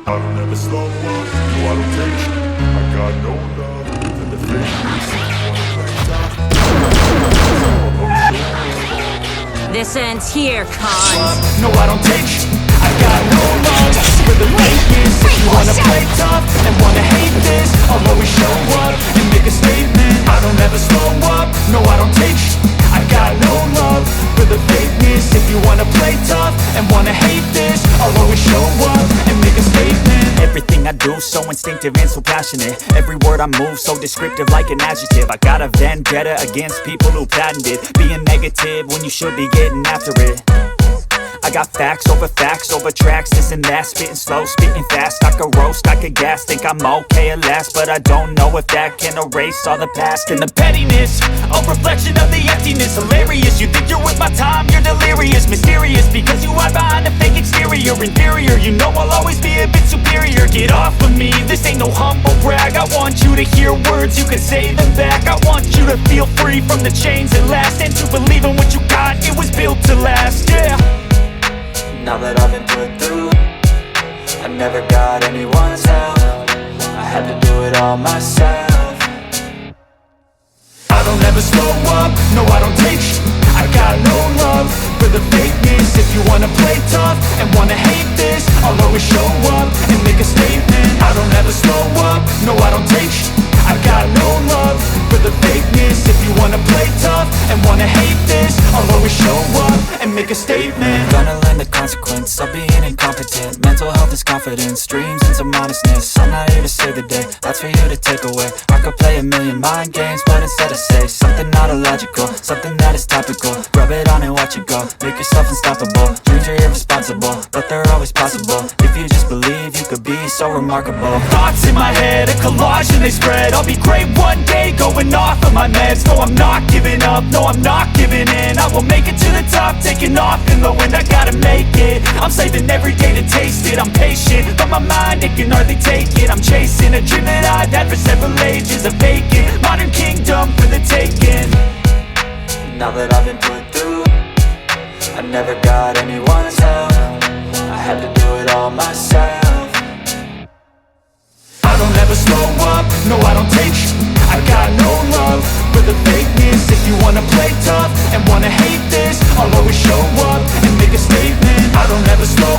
I don't ever slow up, no I don't take shit. I got no love for the fakeness. This ends here, cons. No, I don't take shit. I got no love for the fakeness. If you wanna play tough and wanna hate this, I'll always show up and make a statement. I don't ever slow up, no I don't take shit. I got no love for the fakeness. If you wanna play tough and wanna hate this, I'll always show up and make a statement. Everything I do so instinctive and so passionate. Every word I move so descriptive like an adjective. I got a vendetta against people who patented being negative when you should be getting after it. I got facts over tracks, this and that. Spitting slow, spitting fast. I could roast, I could gas. Think I'm okay at last, but I don't know if that can erase all the past. And the pettiness, a reflection of the emptiness. Hilarious, you think you're with my time, you're delirious. Mysterious, because you hide behind a fake exterior. Inferior, you know I'll always be a bit superior. Get off of me, this ain't no humble brag. I want you to hear words, you can say them back. I want you to feel free from the chains that last, and to believe in what you got, it was built to last, yeah. Now that I've been put through, I never got anyone's help. I had to do it all myself. I don't ever slow up, no I don't take shit. I got no love for the fakeness. If you wanna play tough and wanna hate this, I'll always show up and make a statement. I don't ever slow up, no I don't take shit. I got no love for the fakeness. If you wanna play tough and wanna hate this, I'll always show up and make a statement. Gonna learn the consequence of being incompetent. Mental health is confidence, dreams and some honestness. I'm not here to save the day, that's for you to take away. I could play a million mind games, but instead I say something not illogical, something that is topical. Rub it on and watch it go, make yourself unstoppable. Dreams are irresponsible, but they're always possible. If you just believe, you could be so remarkable. Thoughts in my head, a collage and they spread. I'll be great one day, going off of my meds. No, I'm not giving up, no, I'm not giving in. I will make it to the top, taking off in the wind. I gotta make it, I'm saving every day to taste it. I'm patient, but my mind, it can hardly take it. I'm chasing a dream that I've had for several ages. A vacant, modern kingdom for the taking. Now that I've been put through, I never got anyone's help. I had to do it all myself. I don't ever slow up, no I don't take shit. I got no love for the fakeness. If you wanna play tough and wanna hate this, I'll always show up and make a statement. I don't ever slow